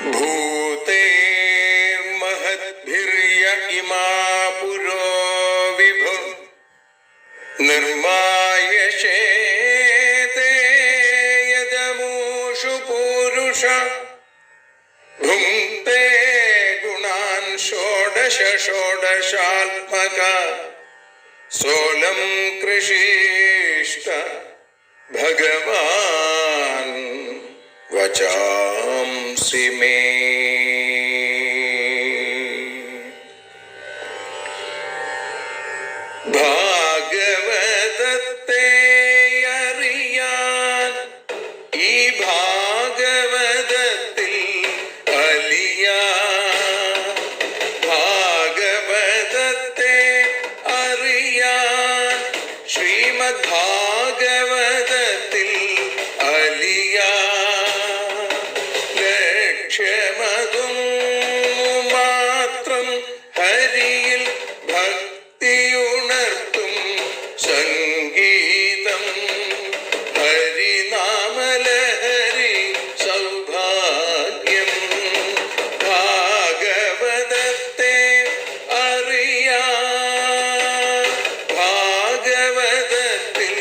ഭൂതേ മഹദ്ഭിര്യ ഇമാ പുരോ വിഭു നിർമായശേതേ യദമൂഷു പൂരുഷ ഭുങ്ക്തേ ഗുണാൻ ഷോഡശ ഷോഡശാത്മക സോലം കൃഷിഷ്ട ഭഗവാൻ വചാംസി മേ. ഭാഗവതത്തെ അറിയാൻ ഈ ഭാഗവതത്തിൽ അലിയാൻ, ഭാഗവതത്തെ അറിയാൻ ശ്രീമദ് ഭാഗവതത്തിൽ അലിയാൻ. ലക്ഷ്യമതും മാത്രം ഹരിയിൽ ഭക്തിയുണർത്തും സംഗീതം ഹരിനാമലഹരി സൗഭാഗ്യം. ഭാഗവതത്തെ അറിയാൻ ഭാഗവതത്തിൽ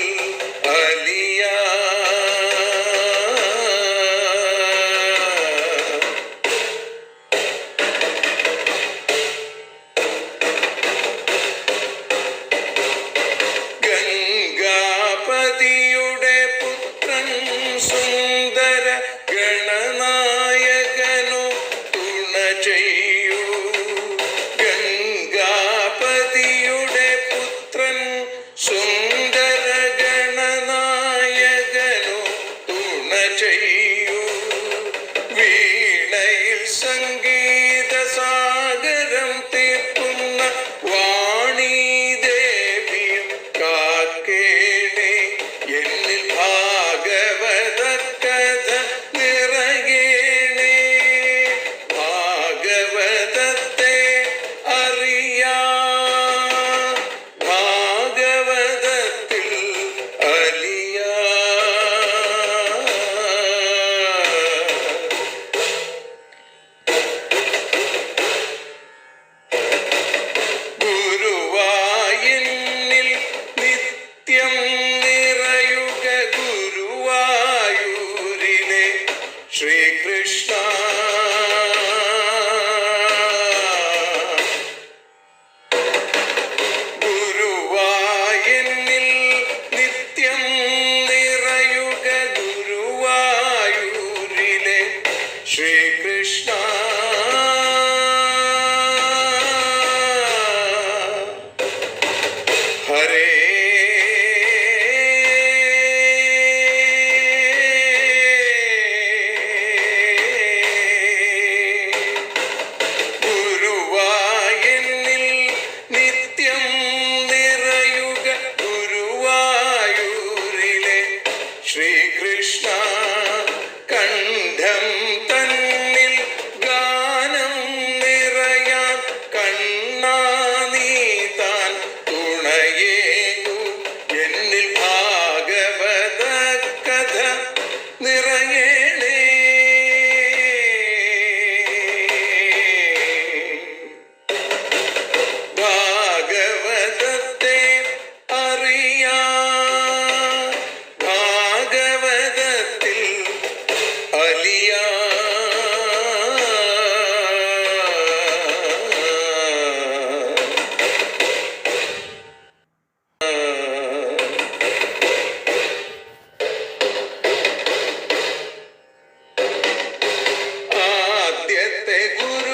അലിയാൻ. ഗംഗാപതിയുടെ പുത്രൻ സുന്ദര ഗണനായകനു തുണ ചെയ്യൂ. ഗംഗാപതിയുടെ പുത്രൻ സുന്ദര ഗണനായകനു തുണ ചെയ്യൂ. വീണയിൽ സംഗീത സാഗരം തീർക്കുന്ന വാണീദേവിയും കാക്കേണേ. എന്നിൽ ഭാഗവത കഥ നിറയേണേ. ഭാഗവതത്തെ അറിയാൻ ഭാഗവതത്തിൽ അലിയാൻ. ഗുരുവായൂരിൽ നിത്യം നിറയുക ഗുരുവായൂരിലെ ശ്രീകൃഷ്ണ. ഗുരുവായൂരിൽ നിത്യം നിറയുക ഗുരുവായൂരിലെ ശ്രീകൃഷ്ണ. ഹരേ ഗുരുവായൂരിൽ നിത്യം നിറയുക ഗുരുവായൂരിലെ ശ്രീകൃഷ്ണ. കണ്ഠം തന്നിൽ ഗാനം നിറയാൻ കണ്ണാ നീ താൻ തുണയേകൂ. എന്നിൽ ഭാഗവത കഥ നിറയേണേ. ഭാഗവതത്തെ അറിയാൻ ഭാഗവതത്തിൽ അലിയാൻ. ആദ്യത്തെ ഗുരുവായൂരന്റെ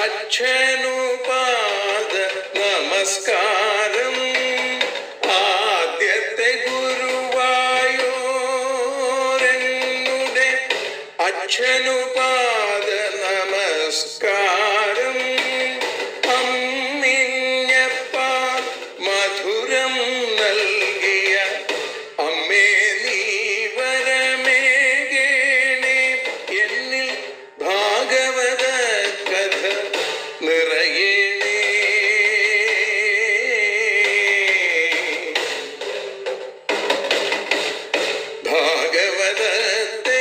അച്ഛനുപാദ നമസ്കാരം. ആദ്യത്തെ ഗുരുവായൂരനുടെ അച്ഛനുപാദ നമസ്കാരം. അമ്മിഞ്ഞപ്പാൽ മധുരം നൽകിയ അമ്മേ നീ വരമേകേണേ. എന്നിൽ ഭാഗവത കഥ നിറയേണേ. ഭാഗവതത്തെ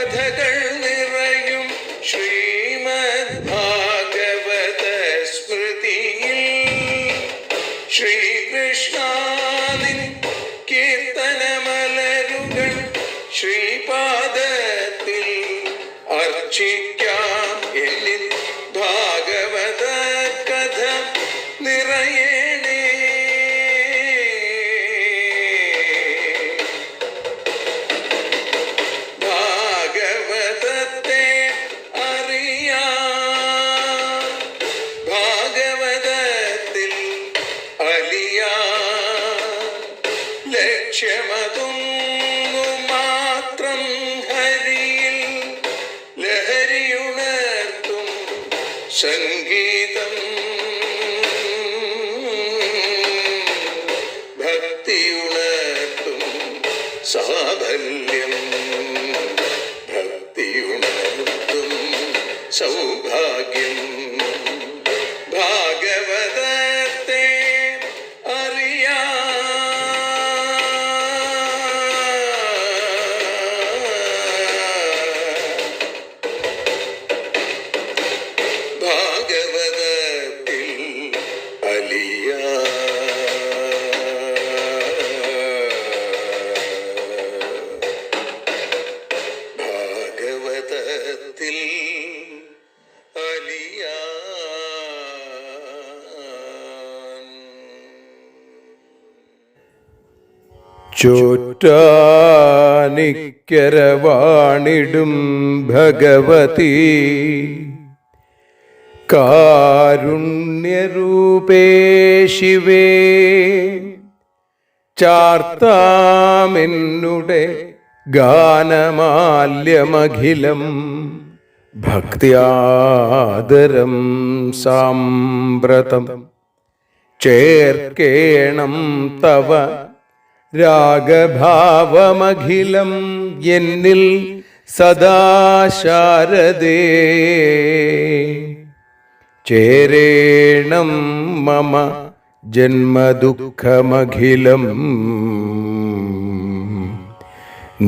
കഥകൾ നിറയും ശ്രീമദ് ഭാഗവത സ്മൃതിയിൽ ശ്രീകൃഷ്ണാനിൻ കീർത്തനമലരുകൾ ശ്രീപാദത്തിൽ അർച്ചിക്കാം. എന്നിൽ ഭാഗവത കഥ നിറയേണേ. ഭാഗവതത്തെ അറിയാം, ഭാഗവതത്തിൽ അലിയാം. ലക്ഷ്യമതൊന്നു മാത്രം ഹരിയിൽ ലഹരിയുണർത്തും സംഗീതം. ഭക്തിയുണർത്തും സാഫല്യം, ഭക്തിയുണർത്തും സൗഭാഗ്യം. ഭാഗവതത്തെ അറിയാം, ഭാഗവതത്തിൽ അലിയാം. ഭാഗവതത്തിൽ അലിയാം. ചോറ്റാനിക്കരവാണിടും ഭഗവതി കാരുണ്യരൂപേ ശിവേ, ചാർത്താമെന്നുടെ ഗാനമാല്യമഖിലം ഭക്ത്യാദരം സാമ്പ്രതം. ചേർക്കേണം തവ രാഗഭാവമഖിലം എന്നിൽ സദാ ശാരദേ. ചേരേണം മമ ജന്മദുഃഖമഖിലം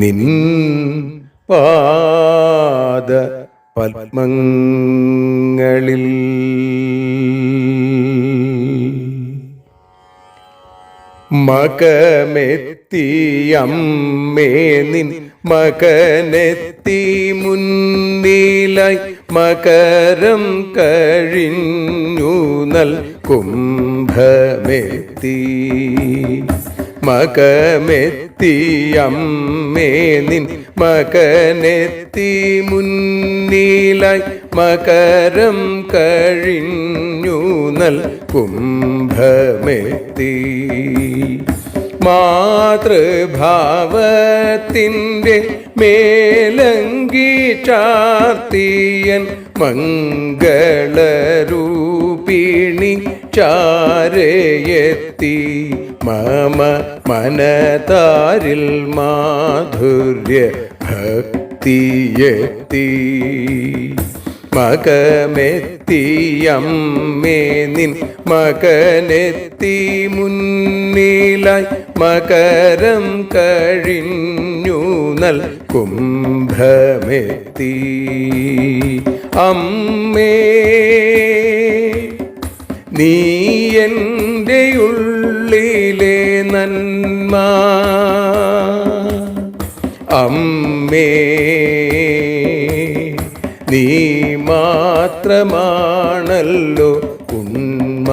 നിൻ പാദ പത്മങ്ങളിൽ. മകമെത്തിയമ്മേ നിൻ മകനെത്തി മുന്നിലായി മകരം കഴിഞ്ഞു നൽ കുംഭമെത്തി. മകമെത്തിയമ്മേ നിൻ മകനെത്തി മുന്നിലായി മകരം കഴിഞ്ഞു നൽ കുംഭമെത്തി. മാതൃഭാവത്തിൻ്റെ മേലങ്കി ചാർത്തിയൻ മംഗളരൂപിണി ചാരയെത്തി. മമ മനതാരിൽ മാധുര്യ ഭക്തിയെത്തി. മകമെത്തിയമ്മേ നിൻ മകനെത്തി മുന്നിലായി മകരം കഴിഞ്ഞു നൽ കുംഭമെത്തി. അമ്മേ നീ എൻ്റെ ഉള്ളിലെ നന്മ. അമ്മേ നീ മാത്രമാണല്ലോ ഉണ്മ.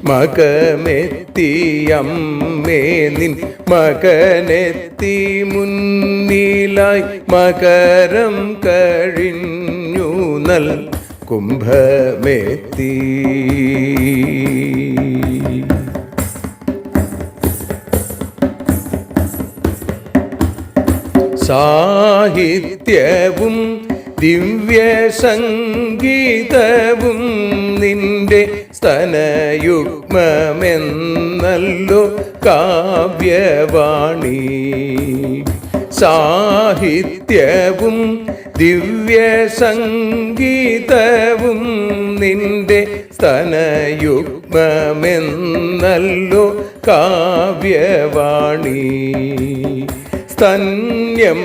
മകമെത്തിയമ്മേ നിൻ മകനെത്തി മുന്നിലായി മകരം കഴിഞ്ഞു നൽ കുംഭമെത്തി. സാഹിത്യവും ദിവ്യസംഗീതവും നിന്റെ സ്തനയുഗ്മമെന്നല്ലോ കാവ്യവാണി. സാഹിത്യവും ദിവ്യസംഗീതവും നിന്റെ സ്തനയുഗ്മമെന്നല്ലോ കാവ്യവാണി. സ്തന്യം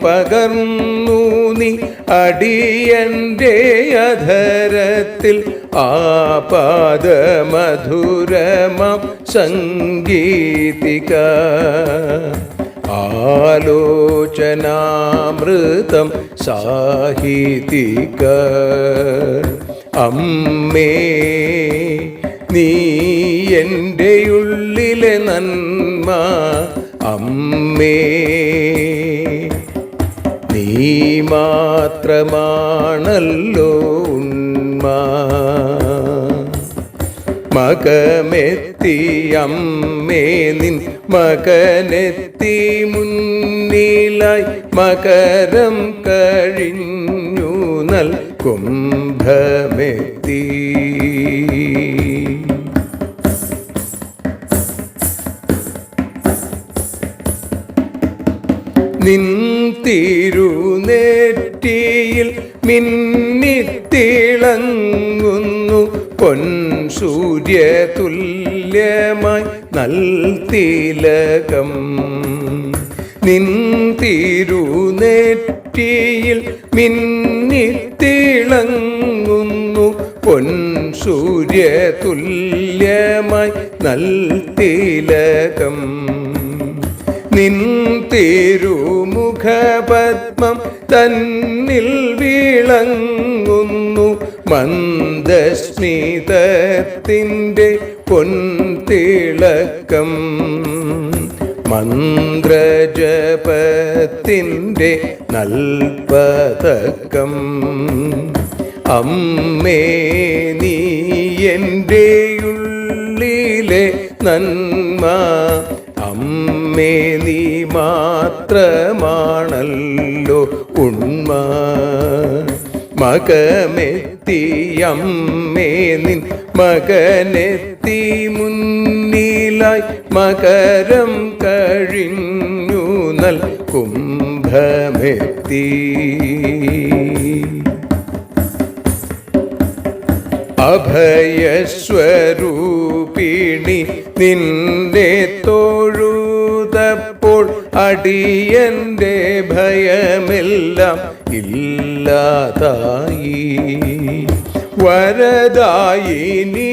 പകർന്നു നീ അടിയന്റെ അധരത്തിൽ ആപാദമധുരമാം സംഗീതിക ആലോചനാമൃതം സാഹിതിക അമ്മേ നീ എൻ്റെ ഉള്ളിലെ നന്മ അമ്മേ നീ മാത്രമാണല്ലോ ഉണ്മ മകമെത്തി അമ്മേ നിൻ മകനെത്തി മുന്നിലായി മകരം കഴിഞ്ഞു നൽ കുംഭമെത്തി നിൻ തിരുനെറ്റിയിൽ മിന്നിത്തിളങ്ങുന്നു പൊൻസൂര്യതുല്യമായി നൽതിലകം നിൻ തിരുനെറ്റിയിൽ മിന്നിത്തിളങ്ങുന്നു പൊൻസൂര്യതുല്യമായി നൽതിലകം നിൻ തിരുമുഖപത്മം തന്നിൽ വിളങ്ങുന്നു മന്ദസ്മിതത്തിൻ്റെ പൊൻതിളക്കം മന്ത്രജപത്തിൻ്റെ നൽപതക്കം അമ്മേ നീ എൻ്റെ ഉള്ളിലെ നന്മ അമ്മേ നീ മാത്രമാണല്ലോ ഉണ്മ മകമെത്തി അമ്മേ നിൻ മകനെത്തി മുന്നിലായി മകരം കഴിഞ്ഞു നൽ കുംഭമെത്തി അഭയസ്വരൂപിണി നിന്നെ തൊഴുതപ്പോൾ അടിയന്റെ ഭയമെല്ലാം ഇല്ലാതായി വരദായിനി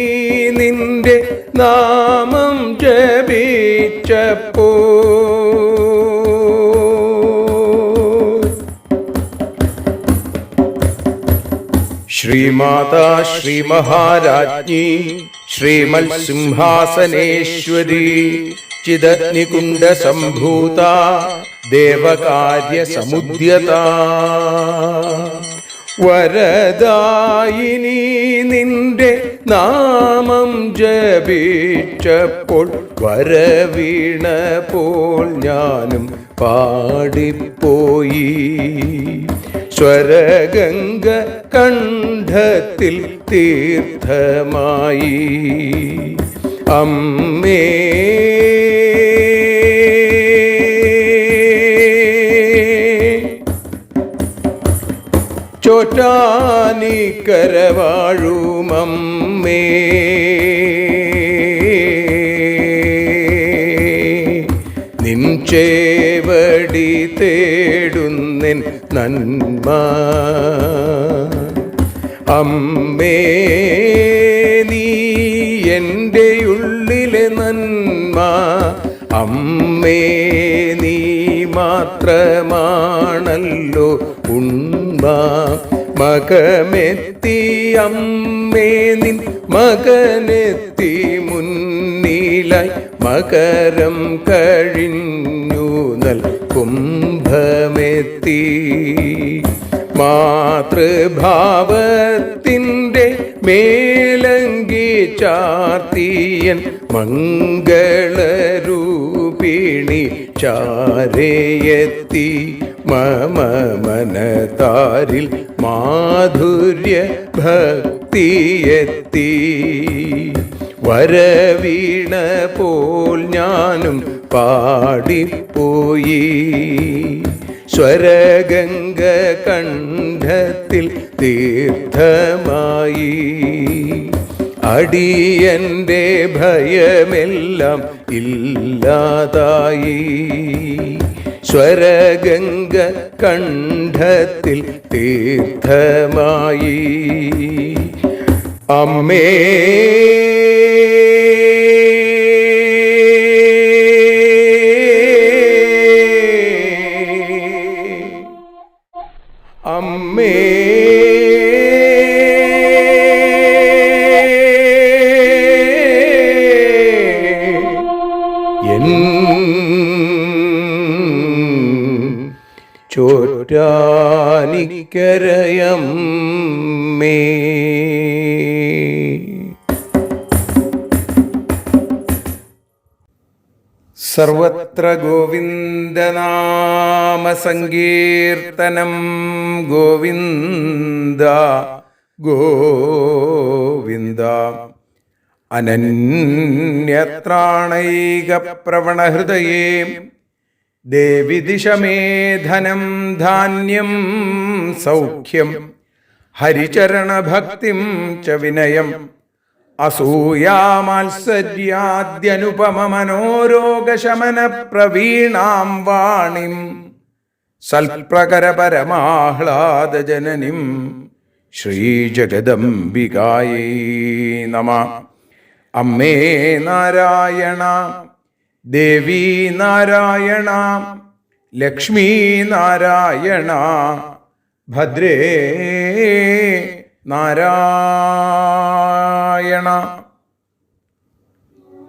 നിന്റെ നാമം ജപിച്ചപ്പോ ശ്രീമാതാ ശ്രീ മഹാരാജ്ഞി ശ്രീമൽ സിംഹാസനേശ്വരി ചിദഗ്നികുണ്ഡ സംഭൂത ദേവകാര്യ സമുദ്യത വരദായിനി നിന്റെ നാമം ജപിച്ചപ്പോൾ വരവീണപ്പോൾ ഞാനും പാടിപ്പോയി സ്വരഗംഗ കണ്ഠത്തിൽ തീർത്ഥമായി അമ്മേ ചോറ്റാനിക്കരവാഴുമമ്മേ നിൻ ചേവടി തേടുന്നെൻ നന്മ അമ്മേ നീ എൻ്റെ ഉള്ളിലെ നന്മ അമ്മേ നീ മാത്രമാണല്ലോ ഉണ്മ മകമെത്തി അമ്മേ നിൻ മകനെത്തി മുന്നിലായി മകരം കഴിഞ്ഞു നൽ കുംഭമെത്തി മാതൃഭാവത്തിൻ്റെ മേലങ്കി ചാർത്തിയൻ മംഗളരൂപിണി ചാരയെത്തി മമ മനതാരിൽ മാധുര്യ ഭക്തിയെത്തി വരവീണ പോൽ ഞാനും പാടിപ്പോയി സ്വരഗംഗ കണ്ഠത്തിൽ തീർത്ഥമായി അടിയന്റെ ഭയമെല്ലാം ഇല്ലാതായി സ്വരഗംഗ കണ്ഠത്തിൽ തീർത്ഥമായി. അമ്മേ അമ്മേ ചോറ്റാനിക്കരയമ്മേ. സർവത്ര ഗോവിന്ദനാമ സങ്കീർത്തനം. ഗോവിന്ദ ഗോവിന്ദ. അനന്യത്രാണൈക പ്രവണഹൃദയേ ദേവി ദിശമേ ധനം ധാന്യം സൗഖ്യം ഹരിചരണഭക്തിം ച വിനയം അസൂയാമാത്സര്യാദ്യനുപമമനോരോഗശമന പ്രവീണാം വാണിം സൽപ്രകര പരമാഹ്ലാദജനനിം ശ്രീജഗദംബികായൈ നമഃ. അമ്മേ നാരായണ, ദേവി നാരായണ, ലക്ഷ്മീ നാരായണ, ഭദ്രേ നാരായണ.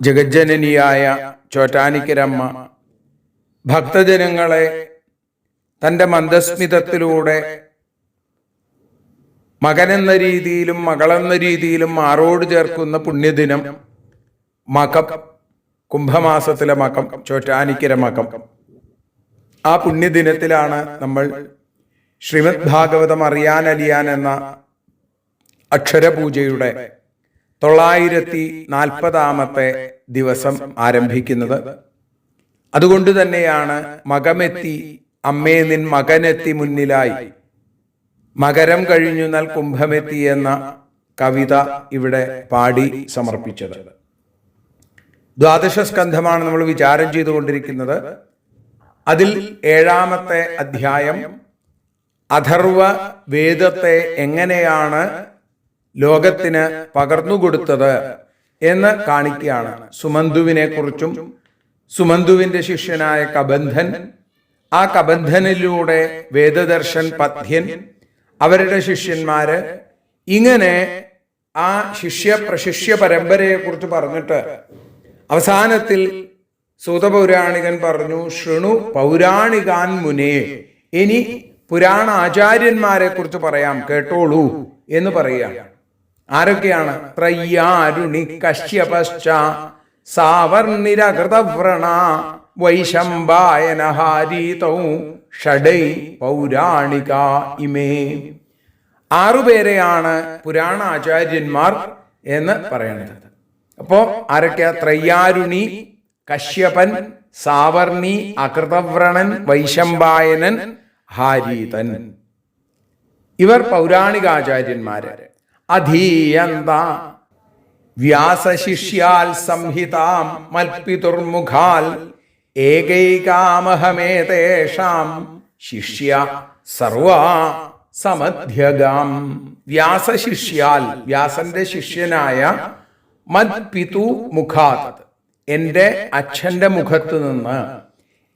ജഗജ്ജനനിയായ ചോറ്റാനിക്കരമ്മ ഭക്തജനങ്ങളെ തൻ്റെ മന്ദസ്മിതത്തിലൂടെ മകനെന്ന രീതിയിലും മകളെന്ന രീതിയിലും മാറോട് ചേർക്കുന്ന പുണ്യദിനം മകം, കുംഭമാസത്തിലെ മകം, ചോറ്റാനിക്കര മകം. ആ പുണ്യദിനത്തിലാണ് നമ്മൾ ശ്രീമദ് ഭാഗവതം അറിയാൻ എന്ന അക്ഷരപൂജയുടെ 940 ദിവസം ആരംഭിക്കുന്നത്. അതുകൊണ്ട് തന്നെയാണ് മകമെത്തി അമ്മേ നിൻ മകനെത്തി മുന്നിലായി, മകരം കഴിഞ്ഞു എന്നാൽ കുംഭമെത്തി എന്ന കവിത ഇവിടെ പാടി സമർപ്പിച്ചത്. ദ്വാദശ സ്കന്ധമാണ് നമ്മൾ വിചാരം ചെയ്തുകൊണ്ടിരിക്കുന്നത്. അതിൽ 7ാമത്തെ അധ്യായം അഥർവ വേദത്തെ എങ്ങനെയാണ് ലോകത്തിന് പകർന്നുകൊടുത്തത് എന്ന് കാണിക്കുകയാണ്. സുമന്തുവിനെ കുറിച്ചും സുമന്തുവിന്റെ ശിഷ്യനായ കബന്ധൻ, ആ കബന്ധനിലൂടെ വേദദർശൻ, പഥ്യൻ, അവരുടെ ശിഷ്യന്മാര്, ഇങ്ങനെ ആ പ്രശിഷ്യ പരമ്പരയെ കുറിച്ച് പറഞ്ഞിട്ട് അവസാനത്തിൽ സൂതപൗരാണികൻ പറഞ്ഞു, ശൃണു പൗരാണികാൻ മുനേ, ഇനി പുരാണ ആചാര്യന്മാരെ കുറിച്ച് പറയാം, കേട്ടോളൂ എന്ന് പറയുകയാണ്. ആരൊക്കെയാണ്? ത്രയ്യാരുണി കശ്യപശ്ച സാവർണിരകൃതവ്രണ വൈശംബായനഹാരീതൗ ഷഡൈ പൗരാണിക ഇമേ. 6 പേരെയാണ് പുരാണ ആചാര്യന്മാർ എന്ന് പറയുന്നത്. അപ്പോ ആരൊക്കെയാ? ത്രയ്യാരുണി, കശ്യപൻ, സാവർണി, അകൃതവ്രണൻ, വൈശംബായനൻ, ഹാരീതൻ. ഇവർ പൗരാണികാചാര്യന്മാര്. അധീയന്ത വ്യാസശിഷ്യാൽ സംഹിതാം മൽപിതുർമുഖാൽ ഏകൈകാമഹമേതേഷാം ശിഷ്യ സർവാ സമധ്യഗാം. വ്യാസശിഷ്യാൽ, വ്യാസന്റെ ശിഷ്യനായ, മൽപിതു മുഖാത്, എന്റെ അച്ഛന്റെ മുഖത്ത് നിന്ന്,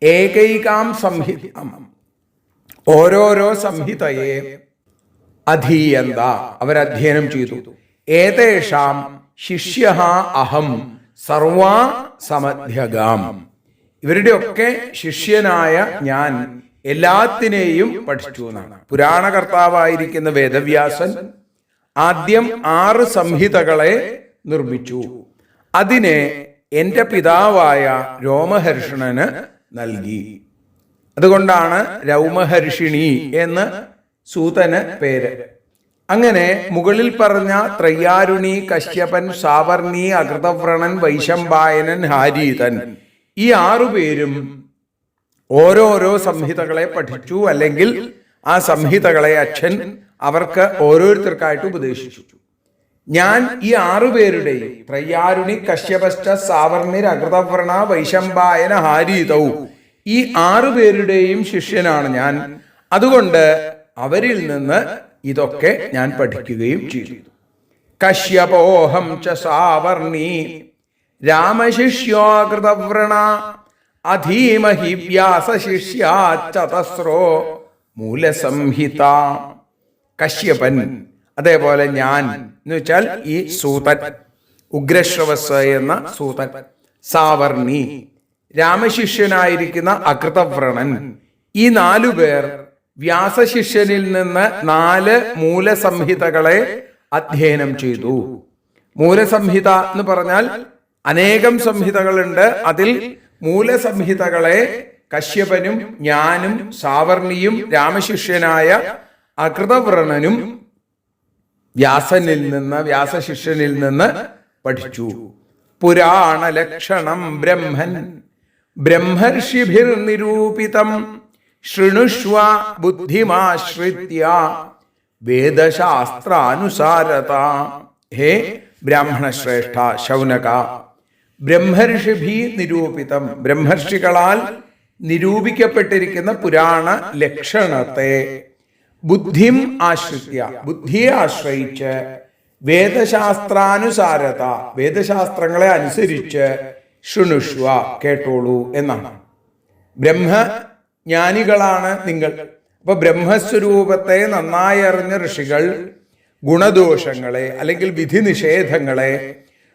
ഏകൈകാം സംഹിതാം, ഓരോരോ സംഹിതയെ, അധീയന്ത അവരധ്യയനം ചെയ്തു. ഏതേഷാം ശിഷ്യ അഹം സർവാ സമധ്യഗാം, ഇവരുടെയൊക്കെ ശിഷ്യനായ ഞാൻ എല്ലാത്തിനെയും പഠിച്ചു എന്നാണ്. പുരാണകർത്താവായിരിക്കുന്ന വേദവ്യാസൻ ആദ്യം 6 സംഹിതകളെ നിർമ്മിച്ചു. അതിനെ എന്റെ പിതാവായ രോമഹർഷണന് നൽകി. അതുകൊണ്ടാണ് രൗമഹർഷിണി എന്ന് സൂതന് പേര്. അങ്ങനെ മുകളിൽ പറഞ്ഞ ത്രയ്യാരുണി, കശ്യപൻ, സാവർണി, അകൃതവ്രണൻ, വൈശംബായനൻ, ഹാരീതൻ, ഈ 6 പേരും ഓരോരോ സംഹിതകളെ പഠിച്ചു. അല്ലെങ്കിൽ ആ സംഹിതകളെ അച്ഛൻ അവർക്ക് ഓരോരുത്തർക്കായിട്ട് ഉപദേശിച്ചു. ഞാൻ ഈ 6 പേരുടെയും, ത്രയ്യാരുണി, കശ്യപശ്ച സാവർണിർ, അകൃതവ്രണ, വൈശംബായന, ഹാരീതൗ, ഈ 6 പേരുടെയും ശിഷ്യനാണ് ഞാൻ. അതുകൊണ്ട് അവരിൽ നിന്ന് ഇതൊക്കെ ഞാൻ പഠിക്കുകയും ചെയ്തു. കശ്യപോഹം ച സാവർണി രാമശിഷ്യോകൃതവ്രണ അധീമഹി വ്യാസശിഷ്യാചതസ്രോ മൂലസംഹിത. കശ്യപൻ, അതേപോലെ ഞാൻ എന്ന് വെച്ചാൽ ഈ സൂതൻ, ഉഗ്രശ്രവസ് എന്ന സൂതൻ, സാവർണി രാമശിഷ്യനായിരിക്കുന്ന അകൃതവ്രണൻ, ഈ 4 പേർ വ്യാസശിഷ്യനിൽ നിന്ന് 4 മൂലസംഹിതകളെ അധ്യയനം ചെയ്തു. മൂലസംഹിത എന്ന് പറഞ്ഞാൽ അനേകം സംഹിതകളുണ്ട്. അതിൽ മൂലസംഹിതകളെ കശ്യപനും ഞാനും സാവർണിയും രാമശിഷ്യനായ അകൃതവ്രണനും വ്യാസശിഷ്യനിൽ നിന്ന് പഠിച്ചു. പുരാണലക്ഷണം ബ്രഹ്മൻ ബ്രഹ്മർഷിഭിർ നിരൂപിതം ശൃണുഷ്വ ബുദ്ധിമാശ്രിത്യ വേദശാസ്ത്രാനുസാരത. ഹേ ബ്രാഹ്മണശ്രേഷ്ഠ ശൗനക, ബ്രഹ്മർഷിഭി നിരൂപിതം, ബ്രഹ്മർഷികളാൽ നിരൂപിക്കപ്പെട്ടിരിക്കുന്ന പുരാണ ലക്ഷണത്തെ ബുദ്ധിം ആശ്രിത്യ, ബുദ്ധിയെ ആശ്രയിച്ച് വേദശാസ്ത്രാനുസാരത, വേദശാസ്ത്രങ്ങളെ അനുസരിച്ച് ശൃണുഷ്വ കേട്ടോളൂ എന്നാണ്. ബ്രഹ്മജ്ഞാനികളാണ് നിങ്ങൾ. അപ്പൊ ബ്രഹ്മസ്വരൂപത്തെ നന്നായി അറിഞ്ഞ ഋഷികൾ ഗുണദോഷങ്ങളെ അല്ലെങ്കിൽ വിധി നിഷേധങ്ങളെ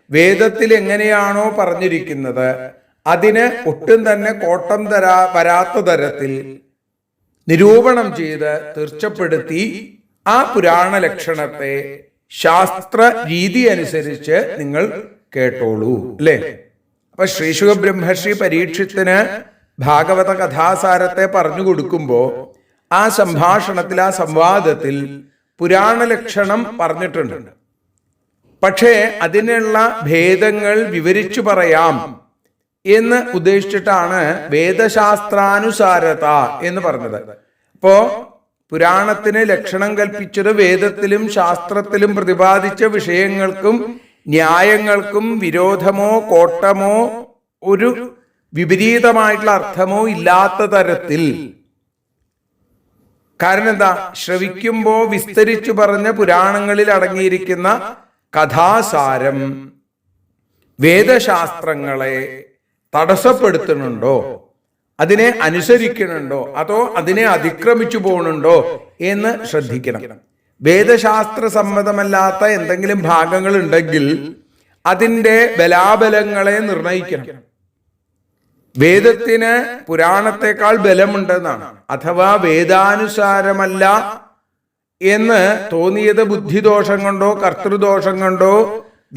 വേദത്തിൽ എങ്ങനെയാണോ പറഞ്ഞിരിക്കുന്നത് അതിന് ഒട്ടും തന്നെ കോട്ടം വരാത്ത തരത്തിൽ നിരൂപണം ചെയ്ത് തീർച്ചപ്പെടുത്തി ആ പുരാണ ലക്ഷണത്തെ ശാസ്ത്ര രീതി അനുസരിച്ച് നിങ്ങൾ കേട്ടോളൂ, അല്ലേ? അപ്പൊ ശ്രീശുക ബ്രഹ്മർഷി പരീക്ഷത്തിന് ഭാഗവത കഥാസാരത്തെ പറഞ്ഞു കൊടുക്കുമ്പോ ആ സംഭാഷണത്തിൽ, ആ സംവാദത്തിൽ പുരാണ ലക്ഷണം പറഞ്ഞിട്ടുണ്ട്. പക്ഷേ അതിനുള്ള ഭേദങ്ങൾ വിവരിച്ചു പറയാം എന്ന് ഉദ്ദേശിച്ചിട്ടാണ് വേദശാസ്ത്രാനുസാരത എന്ന് പറഞ്ഞത്. അപ്പോ പുരാണത്തിന് ലക്ഷണം കൽപ്പിച്ചത് വേദത്തിലും ശാസ്ത്രത്തിലും പ്രതിപാദിച്ച വിഷയങ്ങൾക്കും ന്യായങ്ങൾക്കും വിരോധമോ കോട്ടമോ ഒരു വിപരീതമായിട്ടുള്ള അർത്ഥമോ ഇല്ലാത്ത തരത്തിൽ. കാരണം എന്താ? ശ്രവിക്കുമ്പോ വിസ്തരിച്ചു പറഞ്ഞ പുരാണങ്ങളിൽ അടങ്ങിയിരിക്കുന്ന കഥാസാരം വേദശാസ്ത്രങ്ങളെ തടസ്സപ്പെടുത്തുന്നുണ്ടോ, അതിനെ അനുസരിക്കുന്നുണ്ടോ, അതോ അതിനെ അതിക്രമിച്ചു പോകുന്നുണ്ടോ എന്ന് ശ്രദ്ധിക്കണം. വേദശാസ്ത്ര സമ്മതമല്ലാത്ത എന്തെങ്കിലും ഭാഗങ്ങൾ ഉണ്ടെങ്കിൽ അതിൻ്റെ ബലാബലങ്ങളെ നിർണയിക്കണം. വേദത്തിന് പുരാണത്തെക്കാൾ ബലമുണ്ടെന്നാണ്. അഥവാ വേദാനുസാരമല്ല എന്ന് തോന്നിയത് ബുദ്ധിദോഷം കൊണ്ടോ കർത്തൃദോഷം കൊണ്ടോ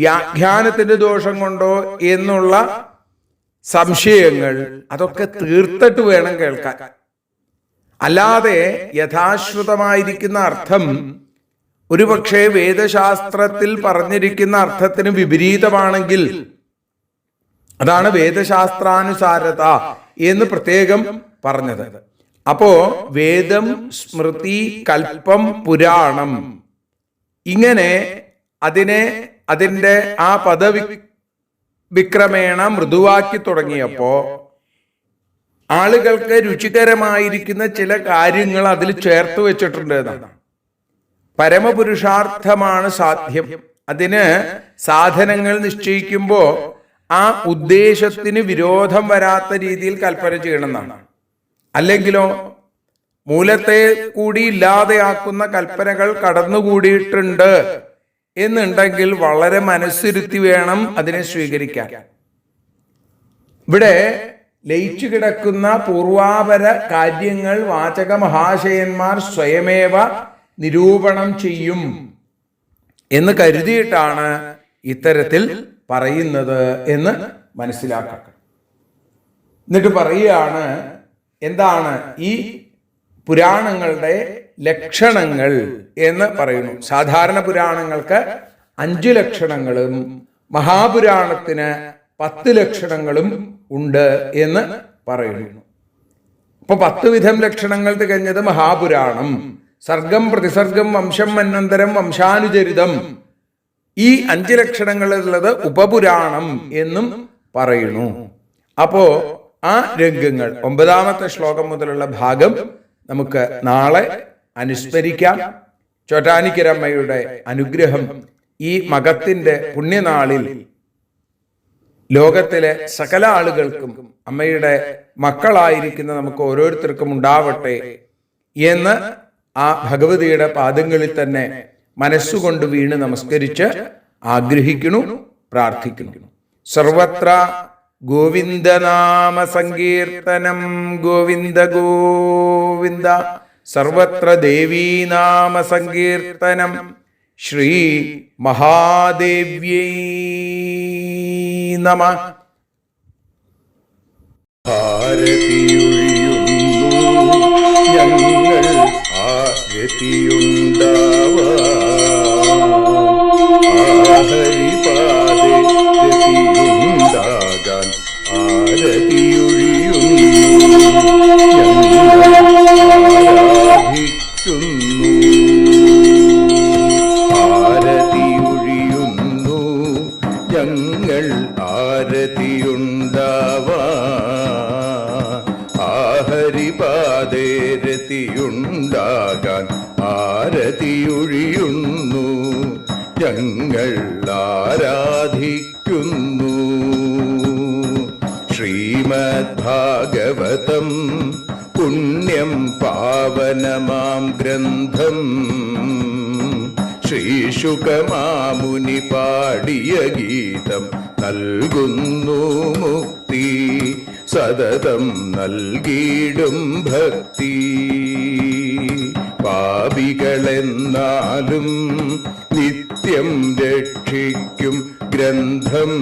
വ്യാഖ്യാനത്തിന്റെ ദോഷം കൊണ്ടോ എന്നുള്ള സംശയങ്ങൾ അതൊക്കെ തീർത്തിട്ട് വേണം കേൾക്കാൻ. അല്ലാതെ യഥാശ്രുതമായിരിക്കുന്ന അർത്ഥം ഒരുപക്ഷെ വേദശാസ്ത്രത്തിൽ പറഞ്ഞിരിക്കുന്ന അർത്ഥത്തിന് വിപരീതമാണെങ്കിൽ അതാണ് വേദശാസ്ത്രാനുസാരത എന്ന് പ്രത്യേകം പറഞ്ഞത്. അപ്പോ വേദം, സ്മൃതി, കൽപ്പം, പുരാണം ഇങ്ങനെ അതിന്റെ ആ പദവിക്രമേണ മൃദുവാക്കി തുടങ്ങിയപ്പോ ആളുകൾക്ക് രുചികരമായിരിക്കുന്ന ചില കാര്യങ്ങൾ അതിൽ ചേർത്ത് വെച്ചിട്ടുണ്ട് എന്നാണ്. പരമപുരുഷാർത്ഥമാണ് സാധ്യം. അതിന് സാധനങ്ങൾ നിശ്ചയിക്കുമ്പോൾ ആ ഉദ്ദേശത്തിന് വിരോധം വരാത്ത രീതിയിൽ കൽപ്പന ചെയ്യണമെന്നാണ്. അല്ലെങ്കിലോ മൂലത്തെ കൂടി ഇല്ലാതെയാക്കുന്ന കൽപ്പനകൾ കടന്നുകൂടിയിട്ടുണ്ട് എന്നുണ്ടെങ്കിൽ വളരെ മനസ്സിരുത്തി വേണം അതിനെ സ്വീകരിക്കാൻ. ഇവിടെ ലയിച്ചു കിടക്കുന്ന പൂർവാപര കാര്യങ്ങൾ വാചക മഹാശയന്മാർ സ്വയമേവ നിരൂപണം ചെയ്യും എന്ന് കരുതിയിട്ടാണ് ഇത്തരത്തിൽ പറയുന്നത് എന്ന് മനസ്സിലാക്കണം. എന്നിട്ട് പറയുകയാണ്, എന്താണ് ഈ പുരാണങ്ങളുടെ ലക്ഷണങ്ങൾ എന്ന് പറയുന്നു. സാധാരണ പുരാണങ്ങൾക്ക് 5 ലക്ഷണങ്ങളും മഹാപുരാണത്തിന് 10 ലക്ഷണങ്ങളും ഉണ്ട് എന്ന് പറയുന്നു. അപ്പൊ 10 വിധം ലക്ഷണങ്ങൾ തികഞ്ഞത് മഹാപുരാണം. സർഗം, പ്രതിസർഗം, വംശം, മന്വന്തരം, വംശാനുചരിതം, ഈ 5 ലക്ഷണങ്ങളുള്ളത് ഉപപുരാണം എന്നും പറയുന്നു. അപ്പോ ആ രംഗങ്ങൾ 9-ാമത്തെ ശ്ലോകം മുതലുള്ള ഭാഗം നമുക്ക് നാളെ അനുസ്മരിക്കാം. ചോറ്റാനിക്കരമ്മയുടെ അനുഗ്രഹം ഈ മകത്തിന്റെ പുണ്യനാളിൽ ലോകത്തിലെ സകല ആളുകൾക്കും അമ്മയുടെ മക്കളായിരിക്കുന്ന നമുക്ക് ഓരോരുത്തർക്കും ഉണ്ടാവട്ടെ എന്ന് ആ ഭഗവതിയുടെ പാദങ്ങളിൽ തന്നെ മനസ്സുകൊണ്ട് വീണ് നമസ്കരിച്ച് ആഗ്രഹിക്കുന്നു, പ്രാർത്ഥിക്കുന്നു. സർവത്ര ഗോവിന്ദനാമ സങ്കീർത്തനം, ഗോവിന്ദ ഗോവിന്ദ. സർവത്ര ദേവീനാമ സങ്കീർത്തനം, ശ്രീ മഹാദേവ്യൈ നമഃ. ഞങ്ങൾ ഹരിപാദേ രതിയുണ്ടാകാൻ ആരതിയൊഴിയുന്നു ഞങ്ങൾ ആരതിയുണ്ടാവാൻ ഹരിപാദേ രതിയുണ്ടാകാൻ ആരതിയൊഴിയുന്നു ഞങ്ങൾ ആരാധിക്കുന്നു. ശ്രീമദ് ഭാഗവതം പുണ്യം പാവനമാം ഗ്രന്ഥം, ശ്രീശുകമാമുനി പാടിയ ഗീതം നൽകുന്നു മുക്തി, സതതം നൽകിയിടും ഭക്തി. പാപികളെന്നാലും നിത്യം രക്ഷിക്കും ഗ്രന്ഥം,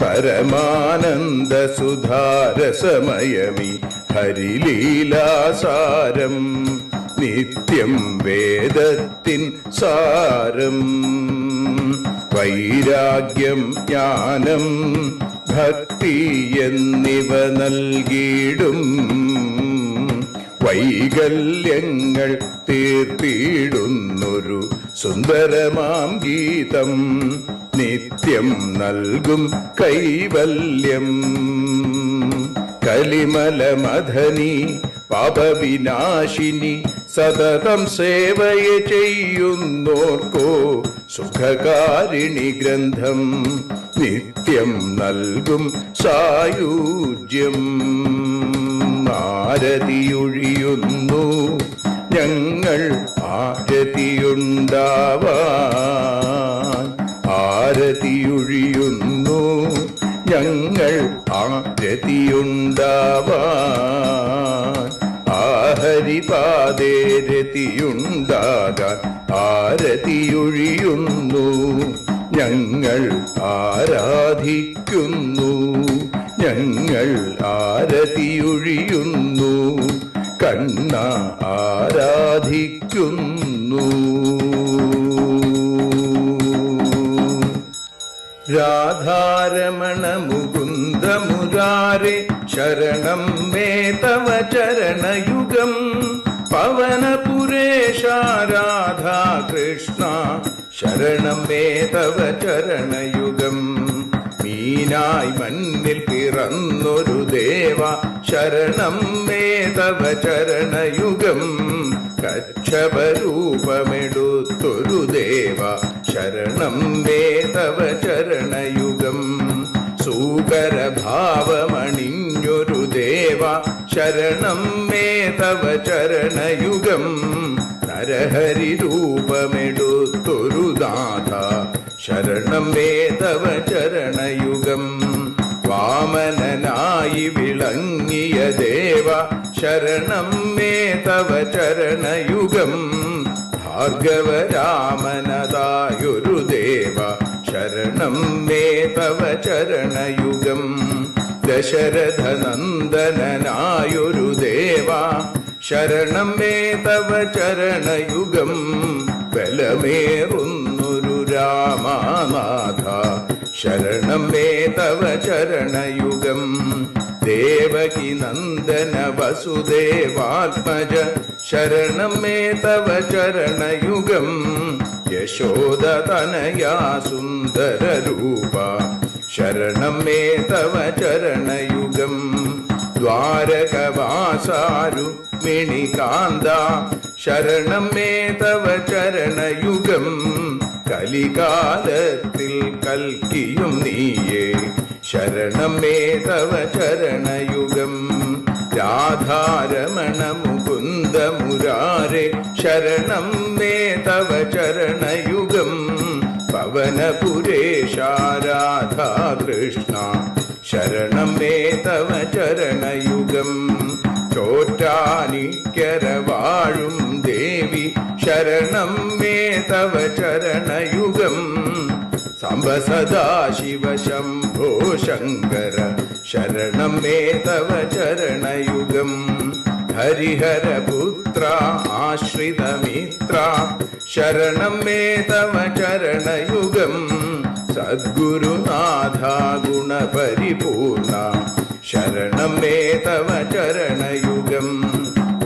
പരമാനന്ദ സുധാരസമയമി ഹരിലീലാസാരം, നിത്യം വേദത്തിൻ സാരം. വൈരാഗ്യം ജ്ഞാനം ഭക്തി എന്നിവ നൽകിയിടും, വൈകല്യങ്ങൾ തീർത്തിടുന്നൊരു സുന്ദരമാം ഗീതം, നിത്യം നൽകും കൈവല്യം. കലിമലമഥനി പാപവിനാശിനി സതതം സേവയ ചെയ്യുന്നോർക്കോ സുഖകാരിണി ഗ്രന്ഥം, നിത്യം നൽകും സായുജ്യം. ആരതിയൊഴിയുന്നു ഞങ്ങൾ ആരതിയുണ്ടാവാൻ, ആരതിയൊഴിയുന്നു ഞങ്ങൾ ആരതിയുണ്ടാവാൻ, ഹരിപാദേ രതിയുണ്ടാകാൻ ആരതിയൊഴിയുന്നു ഞങ്ങൾ ആരാധിക്കുന്നു. ഞങ്ങൾ ആരതിയൊഴിയുന്നു കണ്ണ ആരാധിക്കുന്നു. രാധാരമണ മുകുന്ദ മുരാരേ ശരണം മേ തവ ചരണയുഗം, പവനപുരേശ രാധാ കൃഷ്ണ ശരണം മേ തവ ചരണയുഗം. മീനായി മണ്ണിൽ പിറന്നൊരു ദേവ ശരണം മേ തവ ചരണയുഗം, കച്ഛപരൂപമെടുത്തൊരു ദേവ ശരണം മേ തവ ചരണയുഗം. സൂകരഭാവമണിഞ്ഞൊരു ദേവ ശരണം മേ തവ ചരണയുഗം, നരഹരി രൂപമെടുത്തൊരു നാഥ ശരണം മേ തവ ചരണയുഗം. വാമനനായി വിളങ്ങിയ ദേവ ശരണം മേ തവ ചരണയുഗം, ഭാർഗവരാമനതായൊരു ദേവ ശരണം മേ തവ ചരണയുഗം. ദശരഥനന്ദനായൊരു ദേവ ശരണം മേ തവ ചരണയുഗം, ബലമേറുന്നൊരു രാമനാഥ ശരണം മേ തവ ചരണയുഗം. ദേവകി നന്ദന വസുദേവാത്മജ ശരണം മേ തവ ചരണയുഗം, യശോദതനയാ സുന്ദര രൂപ ശരണം മേ തവ ചരണയുഗം ദ്വാരകവാസാരുക്മിണികാന്ത ശരണം മേ തവ ചരണയുഗം കലികാലത്തിൽ കൽക്കിയും നീയേ ശരണം മേ തവ ചരണയുഗം രാധാരമണ മുകുന്ദ മുരാരേ ശരണം മേ തവ ചരണയുഗം പവനപുരേശ രാധാകൃഷ്ണ ശരണം മേ തവ ചരണയുഗം ചോറ്റാനിക്കര വാഴും ദേവി ശരണം മേ തവ ചരണയുഗം സാംബ സദാശിവ ശംഭോ ശങ്കര ശരണം മേ തവ ചരണയുഗം ഹരിഹരപുത്ര ആശ്രിതമിത്ര ശരണം മേ തവ ചരണയുഗം സദ്ഗുരുനാഥ ഗുണപരിപൂർണ ശരണം മേ തവ ചരണയുഗം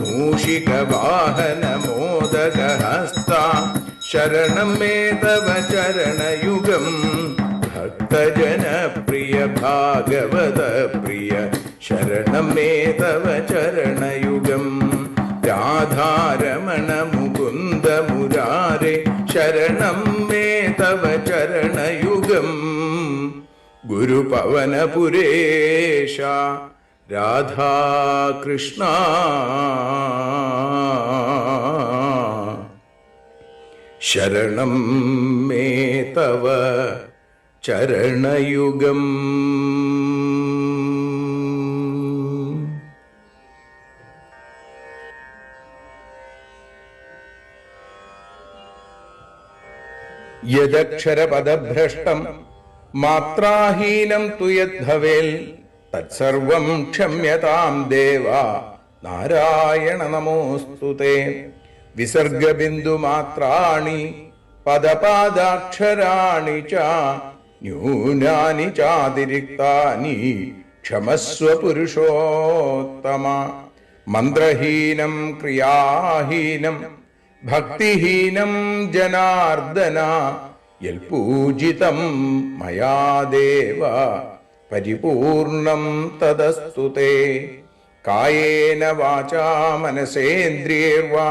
മൂഷികവാഹന മോദകഹസ്ത ശരണം മേ തവ ചരണയുഗം ഭക്തജനപ്രിയ ഭാഗവത പ്രിയ ശരണം മേ തവ ചരണയുഗം രാധാരമണ മുകുന്ദ മുരാരേ ശരണം മേ തവ ചരണയുഗം ഗുരുപവനപുരേശ രാധാകൃഷ്ണ ശരണം മേ തവ ചരണയുഗം. യദക്ഷരപദഭ്രഷ്ടം മാത്രാഹീനം തു യദ്ഭവേൽ തത്സർവം ക്ഷമ്യതാം ദേവ നാരായണ നമോസ്തുതേ. വിസർഗബിന്ദുമാത്രാണി പദപാദാക്ഷരാണി ച ന്യൂനാനി ചാതിരിക്താനി ക്ഷമസ്വ പുരുഷോത്തമ. മന്ത്രഹീനം ക്രിയാഹീനം ഭക്തിഹീനം ജനാർദ്ദന യൽപൂജിതം മയാ ദേവ പരിപൂർണം തദസ്തു തേ. കായേന വാചാ മനസേന്ദ്രിയൈർവാ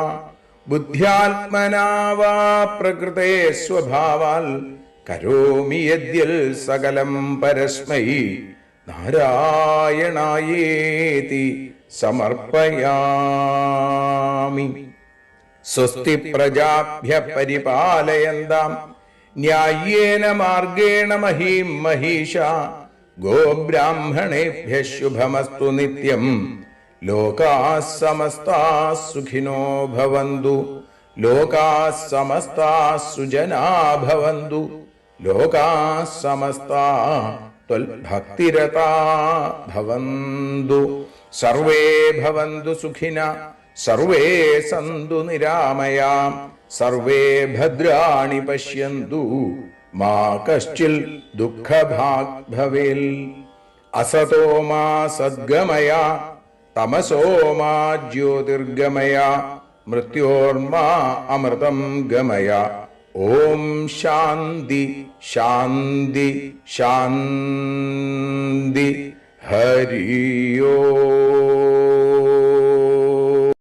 ബുദ്ധ്യാത്മനാ വാ പ്രകൃതേ സ്വഭാവാൽ കരോമി യദ്യൽ സകലം പരസ്മൈ നാരായണായേതി സമർപ്പയാമി. സ്വസ്തി പ്രജാഭ്യഃ പരിപാലയന്താം ന്യായേന മാർഗേണ മഹീം മഹീഷാ. ഗോബ്രാഹ്മണേഭ്യഃ ശുഭമസ്തു നിത്യം. ലോകാഃ സമസ്താഃ സുഖിനോ ഭവന്തു. ലോകാഃ സമസ്താഃ സുജനാഃ ഭവന്തു. ലോകാഃ സമസ്താഃ ത്വൽഭക്തിരതാഃ ഭവന്തു. സർവേ ഭവന്തു സുഖിനഃ സർവേ സന്തു നിരാമയാം. സർവേ ഭദ്രാണി പശ്യന്തു മാ കശ്ചിൽ ദുഃഖഭാഗ് ഭവേൽ. അസതോ മാ സദ്ഗമയ തമസോ മാ ജ്യോതിർഗമയ മൃത്യോർമാ അമൃതം ഗമയ. ഓം ശാന്തി ശാന്തി ശാന്തി. ഹരി ഓം.